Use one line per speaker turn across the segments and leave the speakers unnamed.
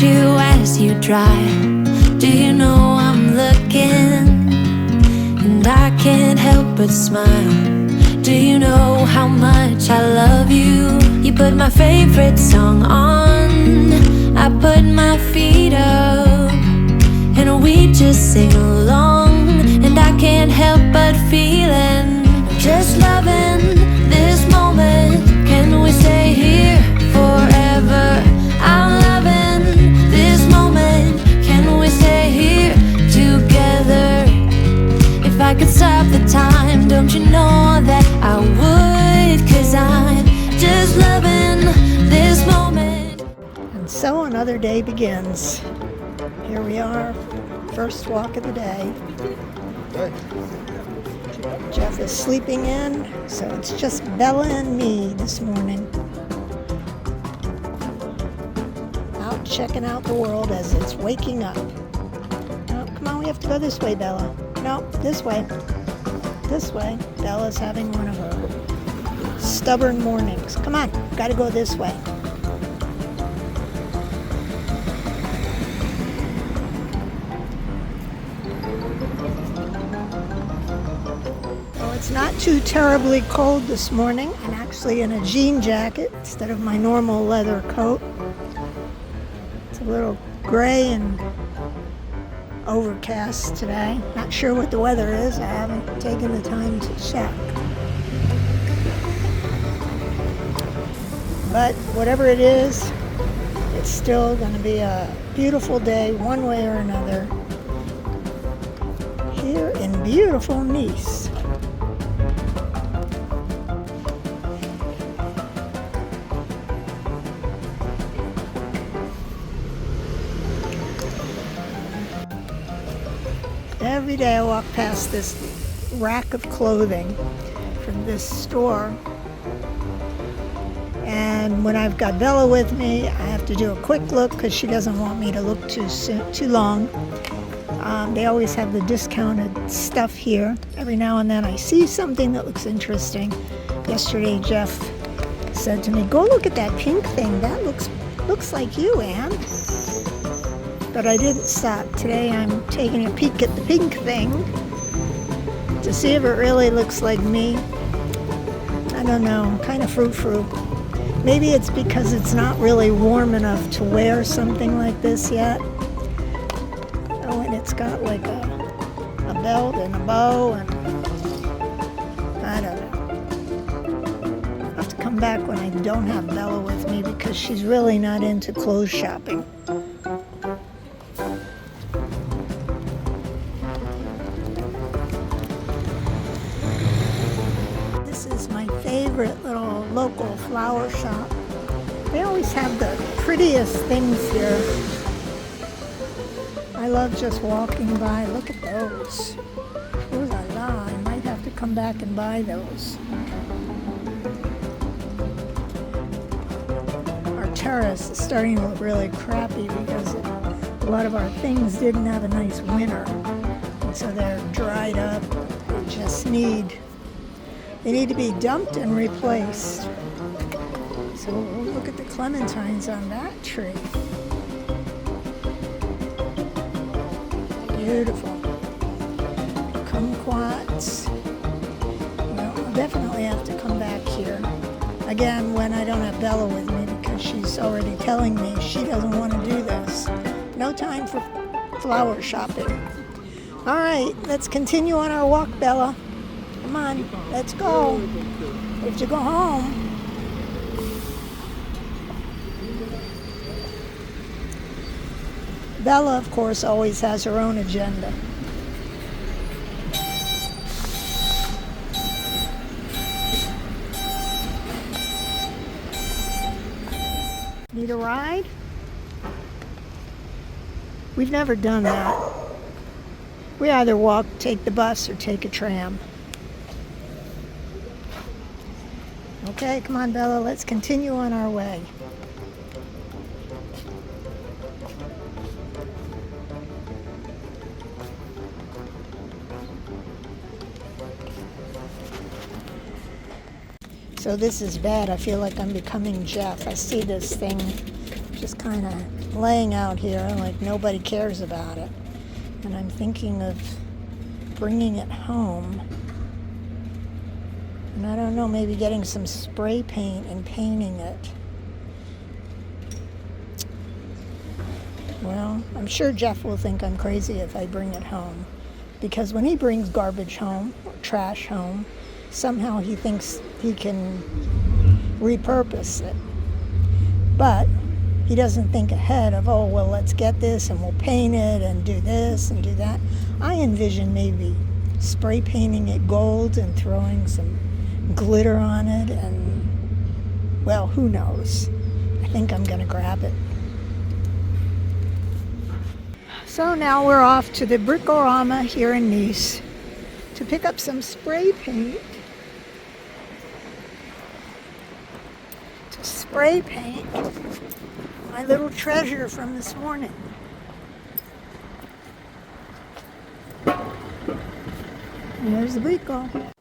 you as you drive. Do you know I'm looking, and I can't help but smile. Do you know how much I love you? You put my favorite song on, I put my feet up, and we just sing along. And I can't help but feeling, just loving this moment. Can we stay here forever? I'm loving this moment. Can we stay here together? If I could stop the time, don't you know that I would? 'Cause I'm just loving this moment.
And so another day begins. Here we are, first walk of the day. Jeff is sleeping in, so it's just Bella and me this morning. Out checking out the world as it's waking up. Oh, come on, we have to go this way, Bella. No, this way. This way. Bella's having one of her stubborn mornings. Come on, gotta go this way. It's not too terribly cold this morning. I'm actually in a jean jacket instead of my normal leather coat. It's a little gray and overcast today. Not sure what the weather is. I haven't taken the time to check. But whatever it is, it's still going to be a beautiful day one way or another here in beautiful Nice. Every day I walk past this rack of clothing from this store, and when I've got Bella with me, I have to do a quick look because she doesn't want me to look too long. They always have the discounted stuff here. Every now and then I see something that looks interesting. Yesterday Jeff said to me, "Go look at that pink thing. That looks like you, Ann." But I didn't stop. Today I'm taking a peek at the pink thing to see if it really looks like me. I don't know, I'm kind of frou-frou. Maybe it's because it's not really warm enough to wear something like this yet. Oh, and it's got like a belt and a bow, and I don't know. I'll have to come back when I don't have Bella with me because she's really not into clothes shopping. Favorite little local flower shop. They always have the prettiest things here. I love just walking by. Look at those. Ooh la la, I might have to come back and buy those. Our terrace is starting to look really crappy because a lot of our things didn't have a nice winter. And so they're dried up. They need to be dumped and replaced. So look at the clementines on that tree. Beautiful. Kumquats. Well, I'll definitely have to come back here. Again, when I don't have Bella with me because she's already telling me she doesn't want to do this. No time for flower shopping. All right, let's continue on our walk, Bella. Come on, let's go. We have to go home. Bella, of course, always has her own agenda. Need a ride? We've never done that. We either walk, take the bus, or take a tram. Okay, come on, Bella, let's continue on our way. So this is bad. I feel like I'm becoming Jeff. I see this thing just kind of laying out here like nobody cares about it. And I'm thinking of bringing it home. And I don't know, maybe getting some spray paint and painting it. Well, I'm sure Jeff will think I'm crazy if I bring it home. Because when he brings garbage home, or trash home, somehow he thinks he can repurpose it. But he doesn't think ahead of, oh, well, let's get this and we'll paint it and do this and do that. I envision maybe spray painting it gold and throwing some glitter on it and, well, who knows? I think I'm going to grab it. So now we're off to the Bricorama here in Nice to pick up some spray paint. To spray paint my little treasure from this morning. There's the Brico.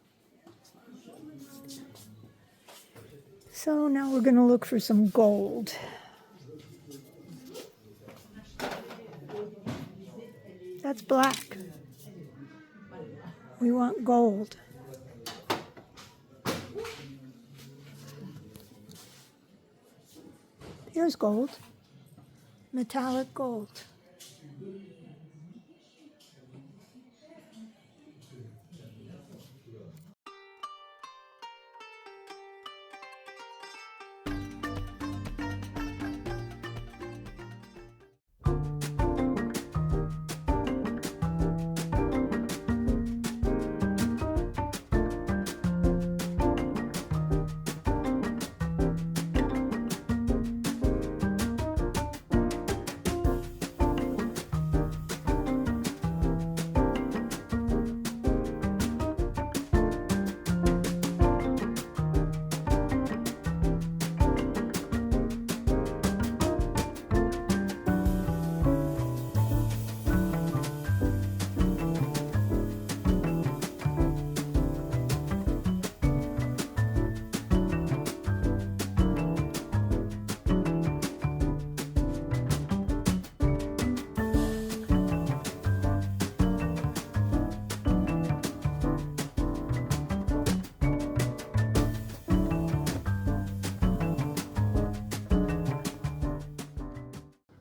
So now we're going to look for some gold. That's black. We want gold. Here's gold. Metallic gold.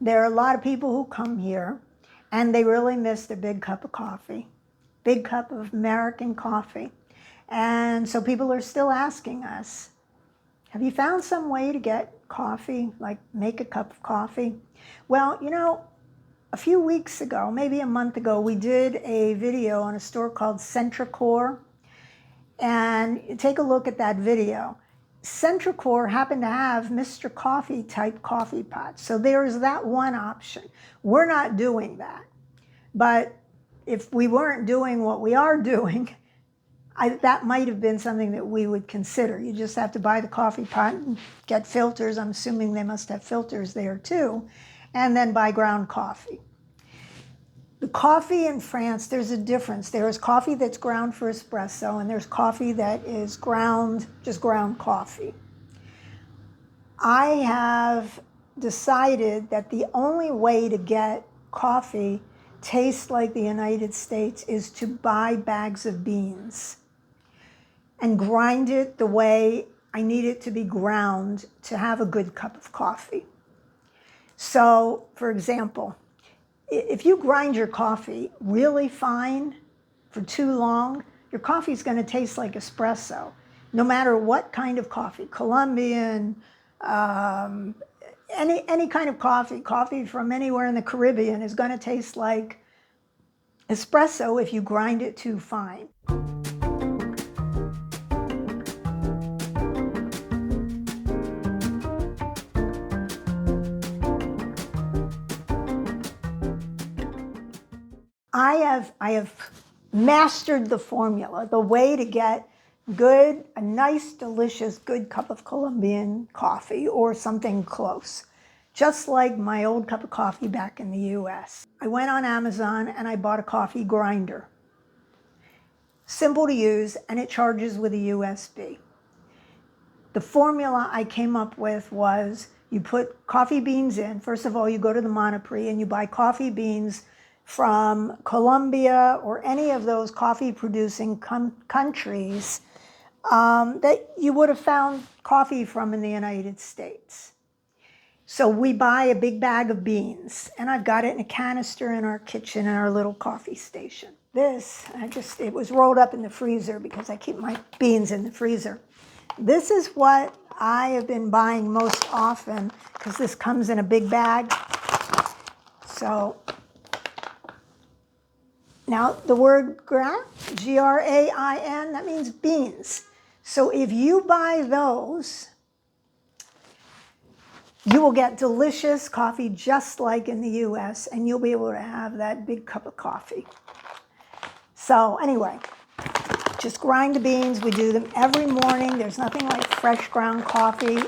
There are a lot of people who come here and they really miss a big cup of coffee, big cup of American coffee. And so people are still asking us, have you found some way to get coffee, like make a cup of coffee? Well, you know, a few weeks ago, maybe a month ago, we did a video on a store called Centricor. And take a look at that video. Centricor happened to have Mr. Coffee type coffee pots. So there's that one option. We're not doing that. But if we weren't doing what we are doing, that might have been something that we would consider. You just have to buy the coffee pot and get filters. I'm assuming they must have filters there too. And then buy ground coffee. The coffee in France, there's a difference. There is coffee that's ground for espresso, and there's coffee that is ground, just ground coffee. I have decided that the only way to get coffee taste like the United States is to buy bags of beans and grind it the way I need it to be ground to have a good cup of coffee. So, for example, if you grind your coffee really fine for too long, your coffee is going to taste like espresso, no matter what kind of coffee, Colombian, any kind of coffee from anywhere in the Caribbean is going to taste like espresso if you grind it too fine. I have mastered the formula, the way to get a nice, delicious, good cup of Colombian coffee or something close, just like my old cup of coffee back in the US. I went on Amazon and I bought a coffee grinder. Simple to use, and it charges with a USB. The formula I came up with was You put coffee beans in. First of all, you go to the Monoprix and you buy coffee beans from Colombia or any of those coffee-producing countries that you would have found coffee from in the United States. So we buy a big bag of beans, and I've got it in a canister in our kitchen in our little coffee station. This, it was rolled up in the freezer because I keep my beans in the freezer. This is what I have been buying most often because this comes in a big bag. So now the word grain, G-R-A-I-N, that means beans. So if you buy those, you will get delicious coffee just like in the US, and you'll be able to have that big cup of coffee. So anyway, just grind the beans. We do them every morning. There's nothing like fresh ground coffee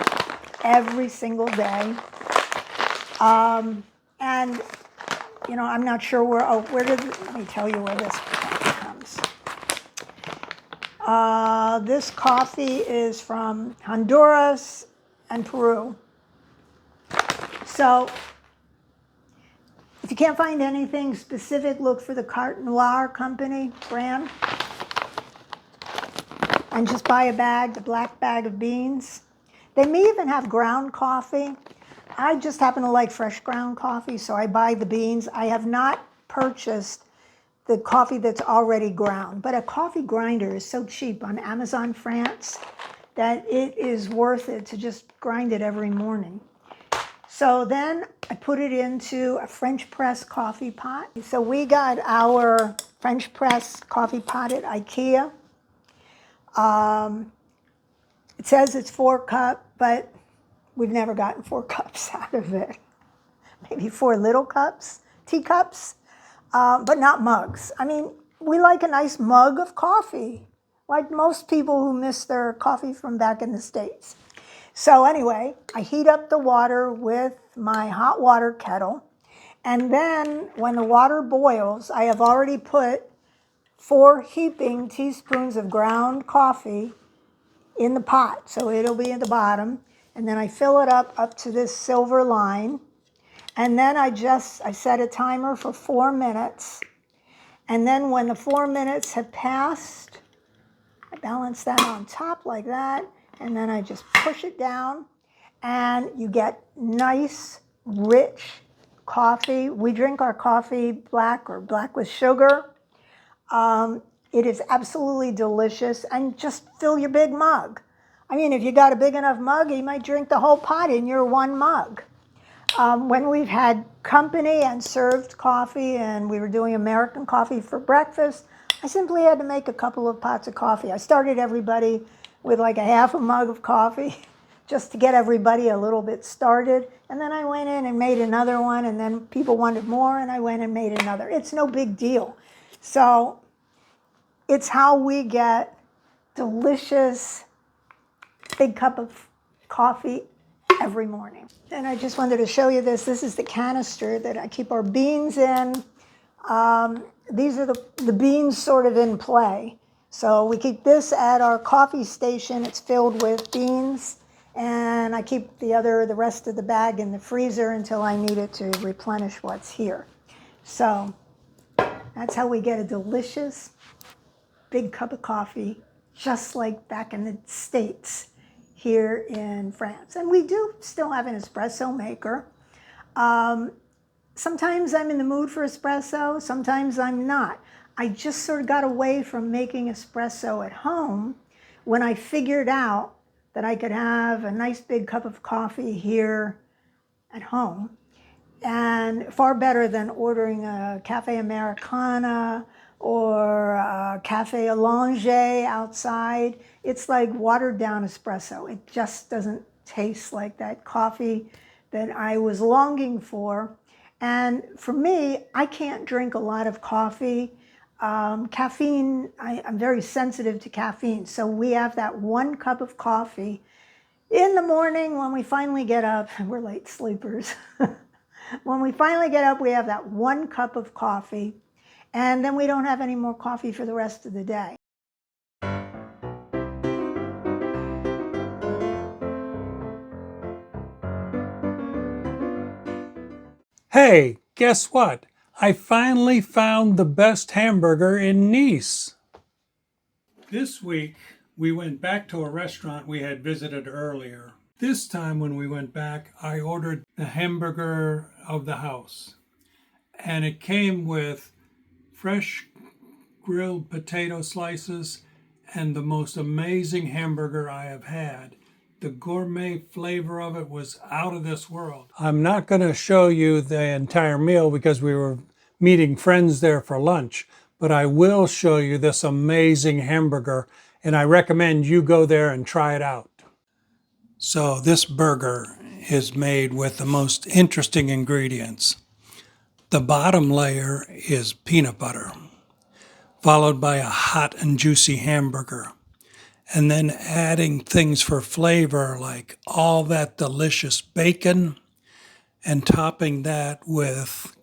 every single day. And, you know, I'm not sure where, let me tell you where this comes. This coffee is from Honduras and Peru. So if you can't find anything specific, look for the Carte Noire company brand. And just buy a bag, the black bag of beans. They may even have ground coffee. I just happen to like fresh ground coffee, so I buy the beans. I have not purchased the coffee that's already ground, but a coffee grinder is so cheap on Amazon France that it is worth it to just grind it every morning. So then I put it into a French press coffee pot. So we got our French press coffee pot at IKEA. It says it's 4 cup, but we've never gotten 4 cups out of it. Maybe 4 little cups, teacups, but not mugs. I mean, we like a nice mug of coffee, like most people who miss their coffee from back in the States. So anyway, I heat up the water with my hot water kettle. And then when the water boils, I have already put 4 heaping teaspoons of ground coffee in the pot. So it'll be at the bottom. And then I fill it up to this silver line. And then I set a timer for 4 minutes. And then when the 4 minutes have passed, I balance that on top like that. And then I just push it down, and you get nice, rich coffee. We drink our coffee black or black with sugar. It is absolutely delicious, and just fill your big mug. I mean, if you got a big enough mug, you might drink the whole pot in your one mug. When we've had company and served coffee, and we were doing American coffee for breakfast, I simply had to make a couple of pots of coffee. I started everybody with like a half a mug of coffee just to get everybody a little bit started. And then I went in and made another one, and then people wanted more, and I went and made another. It's no big deal. So it's how we get delicious big cup of coffee every morning. And I just wanted to show you this. This is the canister that I keep our beans in. These are the beans sort of in play. So we keep this at our coffee station. It's filled with beans. And I keep the rest of the bag in the freezer until I need it to replenish what's here. So that's how we get a delicious big cup of coffee, just like back in the States here in France. And we do still have an espresso maker. Sometimes I'm in the mood for espresso, sometimes I'm not. I just sort of got away from making espresso at home when I figured out that I could have a nice big cup of coffee here at home. And far better than ordering a cafe Americana or a cafe allongé outside. It's like watered down espresso. It just doesn't taste like that coffee that I was longing for. And for me, I can't drink a lot of coffee. Caffeine, I'm very sensitive to caffeine. So we have that 1 cup of coffee in the morning when we finally get up. We're late sleepers. When we finally get up, we have that 1 cup of coffee. And then we don't have any more coffee for the rest of the day.
Hey, guess what? I finally found the best hamburger in Nice. This week, we went back to a restaurant we had visited earlier. This time when we went back, I ordered the hamburger of the house. And it came with fresh grilled potato slices and the most amazing hamburger I have had. The gourmet flavor of it was out of this world. I'm not going to show you the entire meal because we were meeting friends there for lunch, but I will show you this amazing hamburger, and I recommend you go there and try it out. So this burger is made with the most interesting ingredients. The bottom layer is peanut butter, followed by a hot and juicy hamburger, and then adding things for flavor like all that delicious bacon and topping that with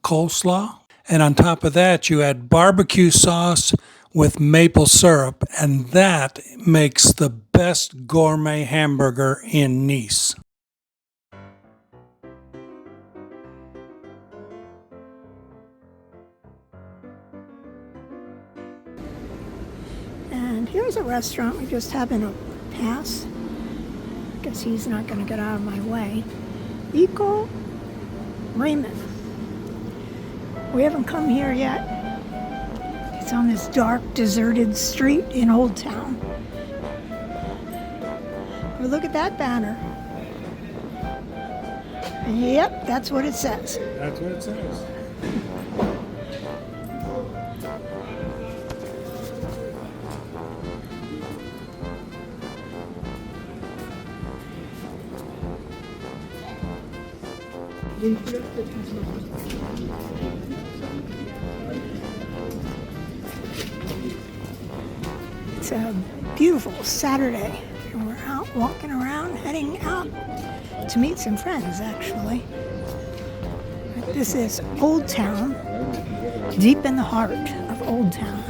coleslaw. And on top of that, you add barbecue sauce with maple syrup, and that makes the best gourmet hamburger in Nice.
And here's a restaurant we just happened to pass. I guess he's not going to get out of my way. Eco Raymond. We haven't come here yet. It's on this dark, deserted street in Old Town. But look at that banner. Yep, that's what it says.
That's what it says.
It's a beautiful Saturday, and we're out walking around, heading out to meet some friends, actually. This is Old Town, deep in the heart of Old Town.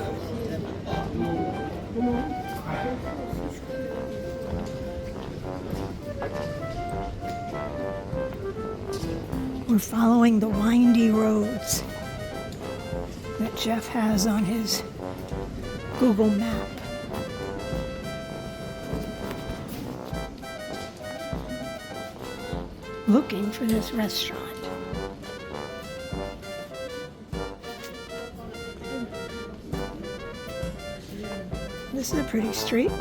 We're following the windy roads that Jeff has on his Google map. Looking for this restaurant. This is a pretty street.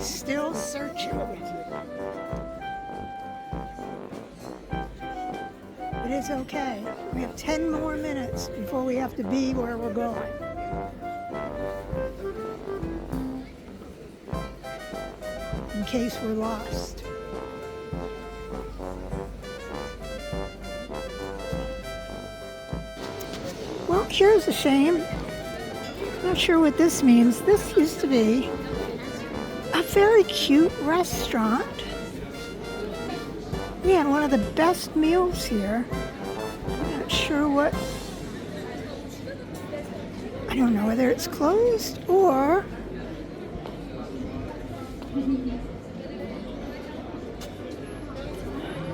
still searching. But it's okay. We have 10 more minutes before we have to be where we're going. In case we're lost. Well, here's a shame. Not sure what this means. This used to be a very cute restaurant. We had one of the best meals here. I'm not sure what. I don't know whether it's closed or.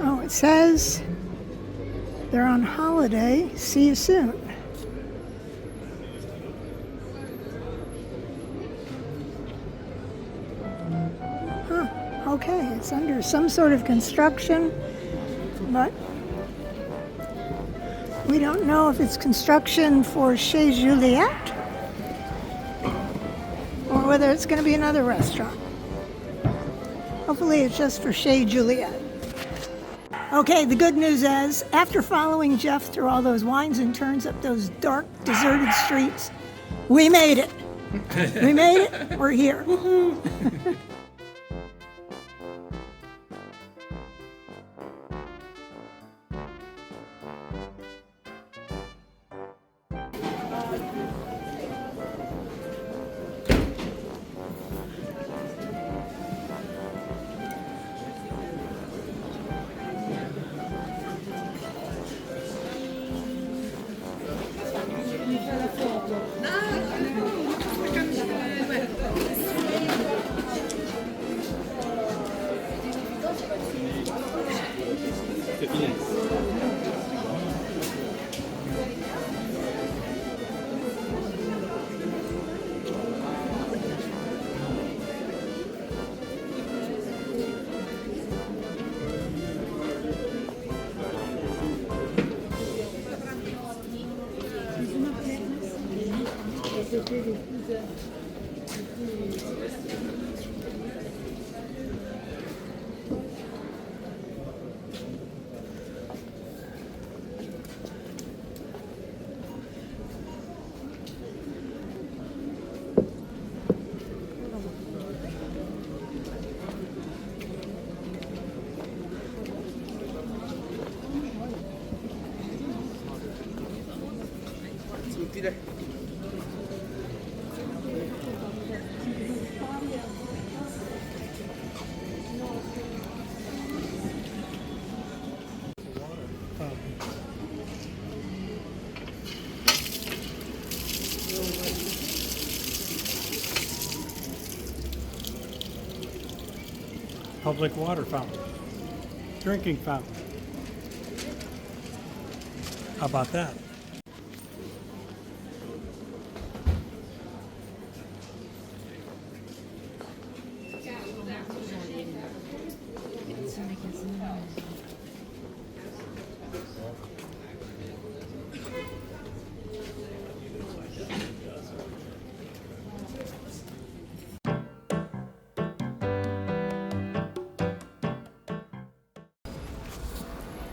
Oh, it says they're on holiday. See you soon. Okay, it's under some sort of construction, but we don't know if it's construction for Chez Juliet or whether it's going to be another restaurant. Hopefully it's just for Chez Juliet. Okay, the good news is, after following Jeff through all those winds and turns up those dark, deserted streets, we made it. We made it. We're here.
Public water fountain, drinking fountain. How about that?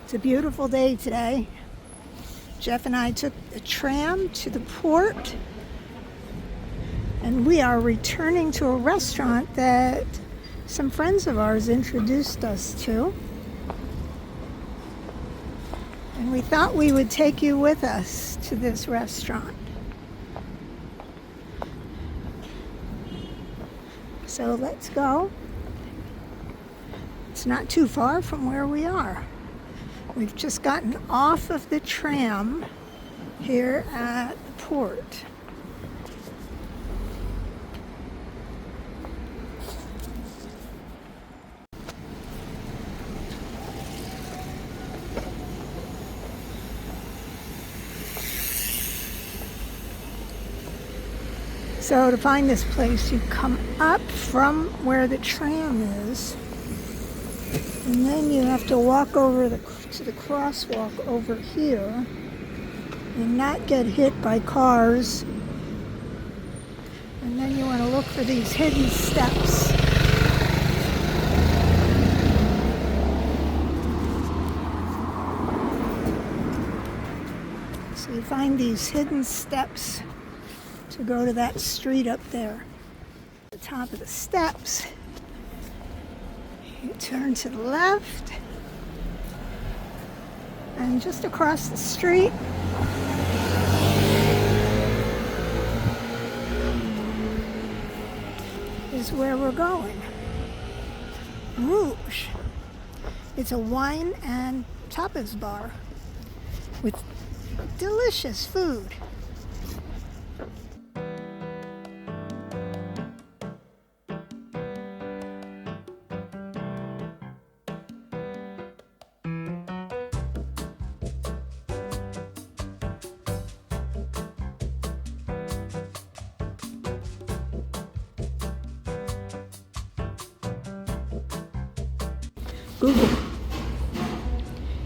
It's a beautiful day today. Jeff and I took the tram to the port, and we are returning to a restaurant that some friends of ours introduced us to. And we thought we would take you with us to this restaurant. So let's go. It's not too far from where we are. We've just gotten off of the tram here at the port. So to find this place, you come up from where the tram is, and then you have to walk over to the crosswalk over here and not get hit by cars. And then you want to look for these hidden steps. find these hidden steps to go to that street up there. At the top of the steps, you turn to the left, and just across the street is where we're going. Rouge. It's a wine and tapas bar with delicious food. Google.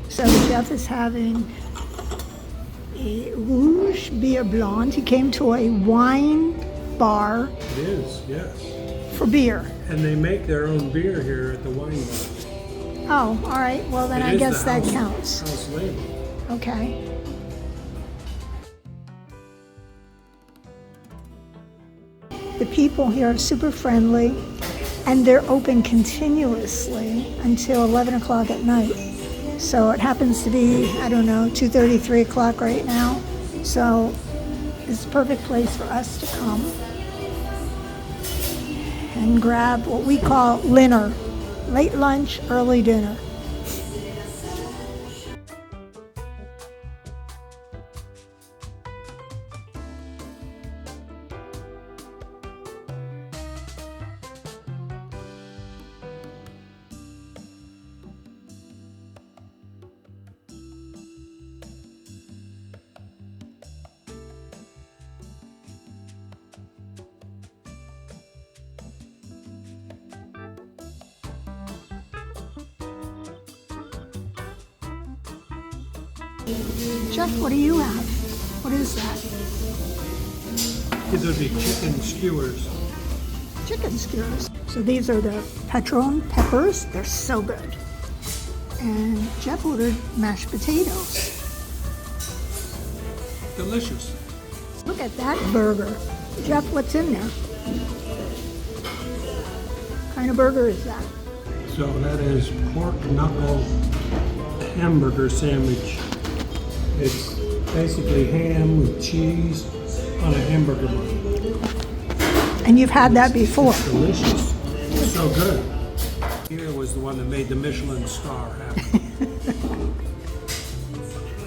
So Jeff is having a Rouge Beer Blonde. He came to a wine bar.
It is, yes.
For beer.
And they make their own beer here at the wine bar.
Oh, all right. Well, then I guess that counts.
House label.
Okay. The people here are super friendly, and they're open continuously until 11 o'clock at night. So it happens to be, I don't know, 2:30, 3 o'clock right now. So it's a perfect place for us to come and grab what we call dinner, late lunch, early dinner. Jeff, what do you have? What is that?
These would be chicken skewers.
Chicken skewers. So these are the Patron peppers. They're so good. And Jeff ordered mashed potatoes.
Delicious.
Look at that burger. Jeff, what's in there? What kind of burger is that?
So that is pork knuckle hamburger sandwich. It's basically ham with cheese on a hamburger bun.
And you've had that before.
It's delicious. It's so good. Here was the one that made the Michelin star happen.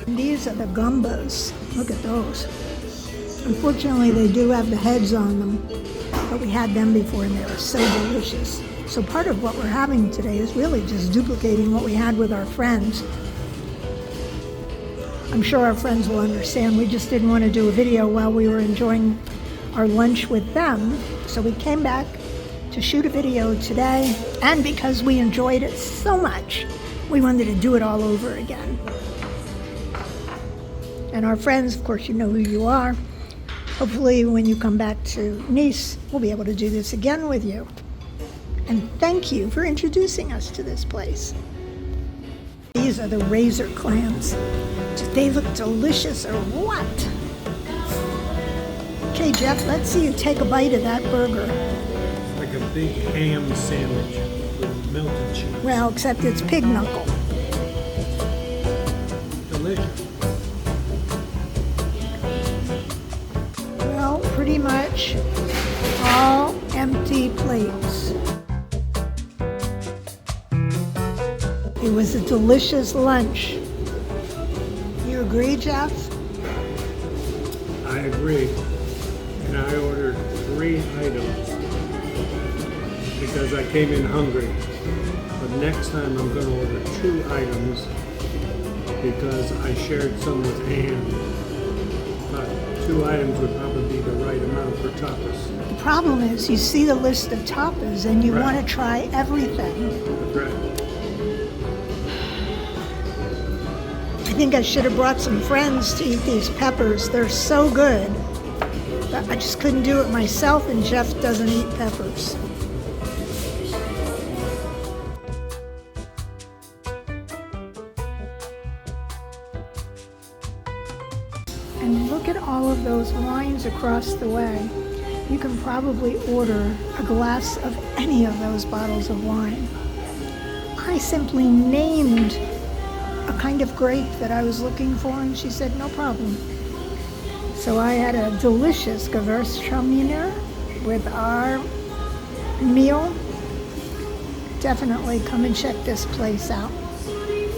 And these are the gumbas. Look at those. Unfortunately, they do have the heads on them, but we had them before and they were so delicious. So part of what we're having today is really just duplicating what we had with our friends. I'm sure our friends will understand. We just didn't want to do a video while we were enjoying our lunch with them. So we came back to shoot a video today, and because we enjoyed it so much, we wanted to do it all over again. And our friends, of course, you know who you are. Hopefully when you come back to Nice, we'll be able to do this again with you. And thank you for introducing us to this place. These are the razor clams. Do they look delicious or what? Okay, Jeff, let's see you take a bite of that burger.
Like a big ham sandwich with melted cheese.
Well, except it's pig knuckle.
Delicious.
Well, pretty much all empty plates. It was a delicious lunch. You agree, Jeff?
I agree. And I ordered 3 items because I came in hungry. But next time I'm going to order 2 items because I shared some with Anne. But 2 items would probably be the right amount for tapas.
The problem is you see the list of tapas and you
Right.
want to try everything.
That's right.
I think I should have brought some friends to eat these peppers. They're so good. But I just couldn't do it myself, and Jeff doesn't eat peppers. And those wines across the way. You can probably order a glass of any of those bottles of wine. I simply named a kind of grape that I was looking for, and she said, no problem. So I had a delicious Gewürztraminer with our meal. Definitely come and check this place out.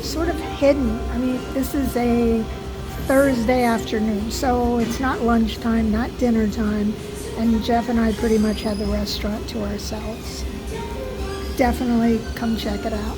Sort of hidden. I mean, this is a Thursday afternoon, so it's not lunchtime, not dinner time, and Jeff and I pretty much had the restaurant to ourselves. Definitely come check it out.